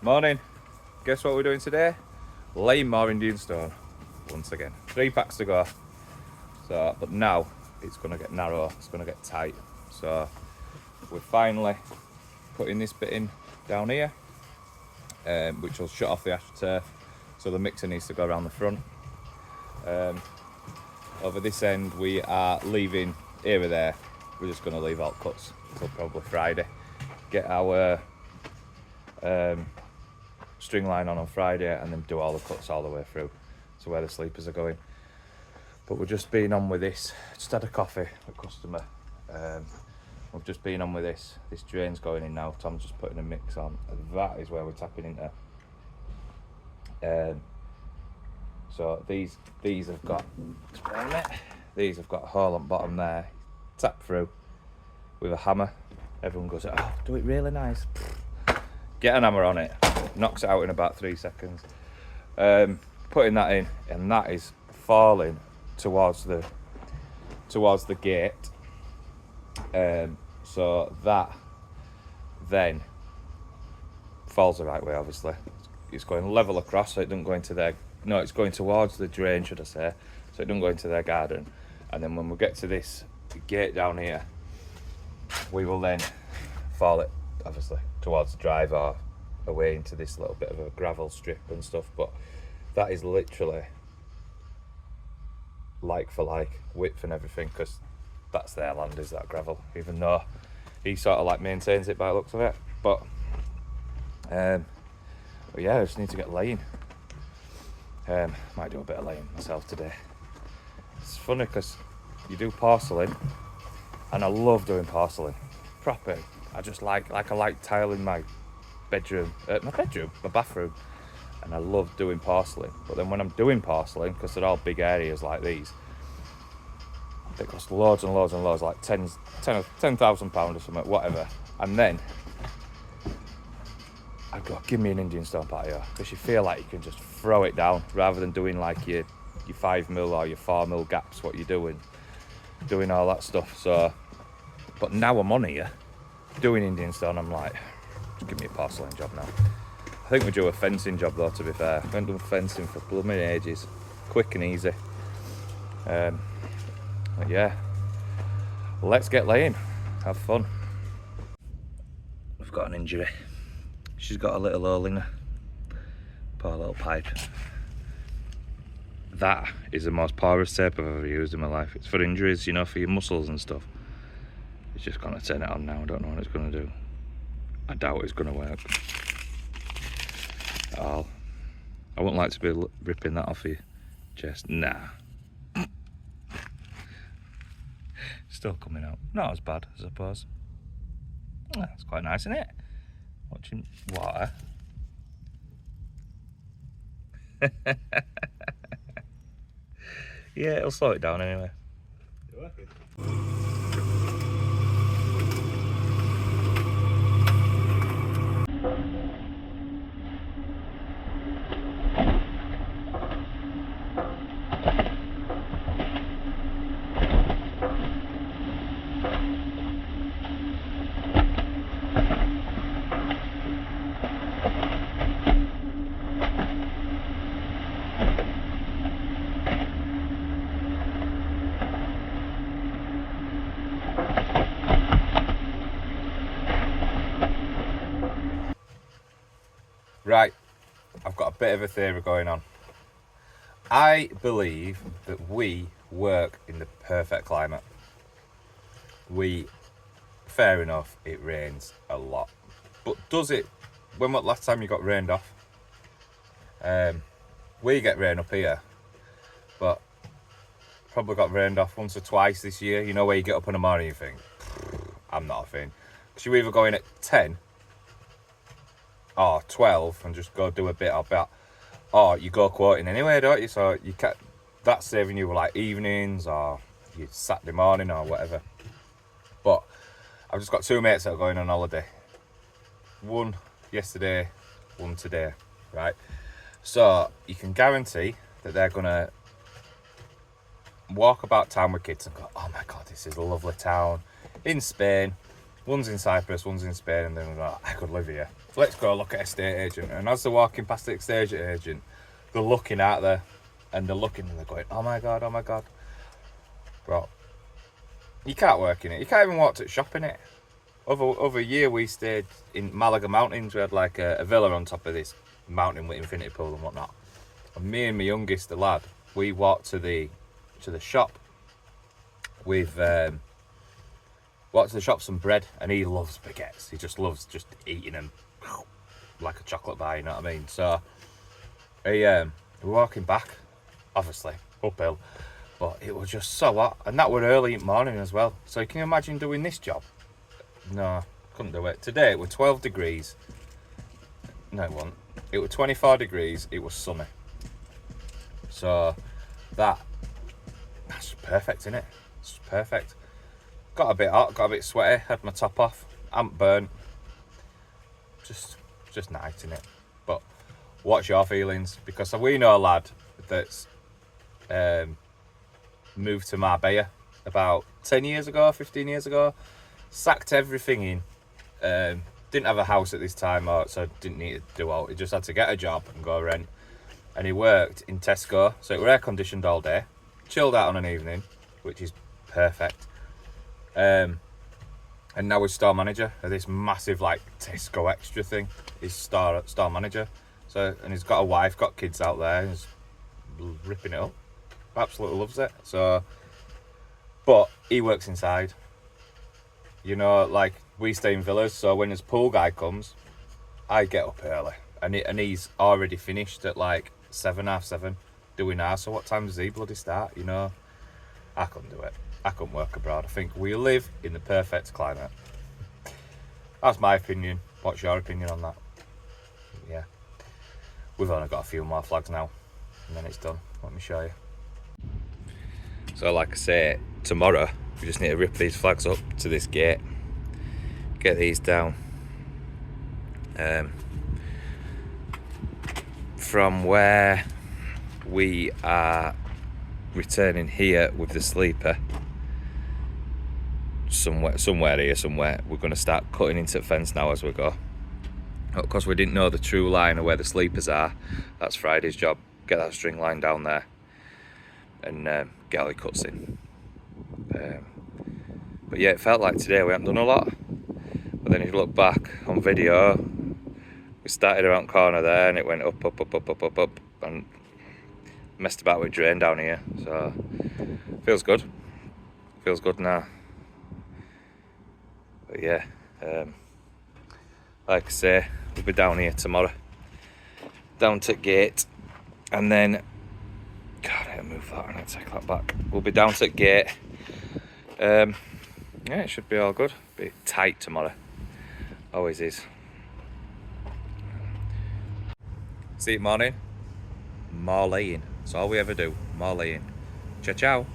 Morning. Guess what we're doing today? Laying more Indian stone once again. 3 packs to go. So, but now it's going to get narrow. It's going to get tight. So we're finally putting this bit in down here, which will shut off the astroturf. So the mixer needs to go around the front. Over this end, we are leaving here or there. We're just going to leave out cuts until probably Friday. Get our string line on Friday and then do all the cuts all the way through to where the sleepers are going. But we're just being on with this. Just had a coffee with a customer. We've just been on with this. This drain's going in now. Tom's just putting a mix on. And that is where we're tapping into. So these have got, these have got a hole on bottom there. Tap through with a hammer. Everyone goes, oh, do it really nice. Get an hammer on it. Knocks it out in about 3 seconds. Putting that in, and that is falling towards the gate. So that then falls the right way, obviously. It's going level across, so it doesn't go into their, no, it's going towards the drain, should I say, so it doesn't go into their garden. And then when we get to this gate down here, we will then fall it, obviously, towards the drive or away into this little bit of a gravel strip and stuff. But that is literally like for like, width and everything, because that's their land, is that gravel, even though he sort of like maintains it by the looks of it. But yeah, I just need to get laying. Might do a bit of laying myself today. It's funny because you do porcelain, and I love doing porcelain. Proper. I just like I like tiling my bedroom, my bathroom, and I love doing porcelain. But then when I'm doing porcelain, because they're all big areas like these, they cost loads and loads and loads, like £10,000 or something, whatever. And then I'd go, give me an Indian stone patio, because you feel like you can just throw it down rather than doing like your 5mm or your 4mm gaps, what you're doing all that stuff. So, but now I'm on here doing Indian stone, I'm like, just give me a porcelain job now. I think we do a fencing job though, to be fair. I haven't done fencing for blooming ages. Quick and easy. But yeah, let's get laying, have fun. I've got an injury. She's got a little hole in her. Poor little pipe. That is the most porous tape I've ever used in my life. It's for injuries, you know, for your muscles and stuff. It's just gonna turn it on now. I don't know what it's gonna do. I doubt it's gonna work at all. I wouldn't like to be ripping that off your chest. Nah. Still coming out. Not as bad, I suppose. It's quite nice, isn't it? Watching water. Yeah, it'll slow it down anyway. You're working. Right, I've got a bit of a theory going on. I believe that we work in the perfect climate. Fair enough, it rains a lot. But does it, when was the last time you got rained off? We get rain up here, but probably got rained off once or twice this year. You know, where you get up in the morning and you think, I'm not a fan. Because you either go in at 10 or 12 and just go do a bit of that, or you go quoting anyway, don't you? So you can't, that's saving you like evenings or your Saturday morning or whatever. But I've just got 2 mates that are going on holiday. One yesterday, one today, right? So you can guarantee that they're gonna walk about town with kids and go, oh my god, this is a lovely town in Spain. One's in Cyprus, one's in Spain, and then we're like, I could live here. Let's go look at estate agent. And as they're walking past the estate agent, they're looking out there, and they're looking and they're going, oh my God, oh my God. Bro, you can't work in it. You can't even walk to the shop in it. Over a year we stayed in Malaga Mountains. We had like a villa on top of this mountain with infinity pool and whatnot. And me and my youngest, the lad, we walked to the shop with walked to the shop some bread, and he loves baguettes. He just loves just eating them like a chocolate bar, you know what I mean? So we're walking back, obviously uphill, but it was just so hot, and that were early in the morning as well. So can you imagine doing this job? No, couldn't do it. Today it was 12 degrees. No, it wasn't. It was 24 degrees. It was sunny. So that's perfect, isn't it? It's perfect. Got a bit hot, got a bit sweaty, had my top off, I'm burnt. Just nice, innit? But what's your feelings? Because we know a lad that's moved to Marbella about 10 years ago, 15 years ago, sacked everything in, didn't have a house at this time, so didn't need to do all, he just had to get a job and go rent. And he worked in Tesco, so it was air conditioned all day, chilled out on an evening, which is perfect. And now he's store manager of this massive like Tesco Extra thing. He's store manager. So, and he's got a wife, got kids out there, and he's ripping it up. Absolutely loves it. So, but he works inside. You know, like we stay in villas, so when his pool guy comes, I get up early, and he's already finished at like 7, half 7, doing ours. So what time does he bloody start? You know, I couldn't do it. I couldn't work abroad. I think we live in the perfect climate. That's my opinion. What's your opinion on that? Yeah. We've only got a few more flags now, and then it's done. Let me show you. So like I say, tomorrow we just need to rip these flags up to this gate, get these down. From where we are returning here with the sleeper, somewhere here, we're going to start cutting into the fence now as we go. Because we didn't know the true line of where the sleepers are, that's Friday's job. Get that string line down there and get all the cuts in. But yeah, it felt like today we hadn't done a lot. But then if you look back on video, we started around the corner there and it went up, and messed about with drain down here. So feels good. Feels good now. But yeah, like I say, we'll be down here tomorrow, down to gate, and then God, I move that and I take that back. We'll be down to gate. Yeah, it should be all good. Be tight tomorrow, always is. See you morning. More laying. That's all we ever do. More laying. Ciao ciao.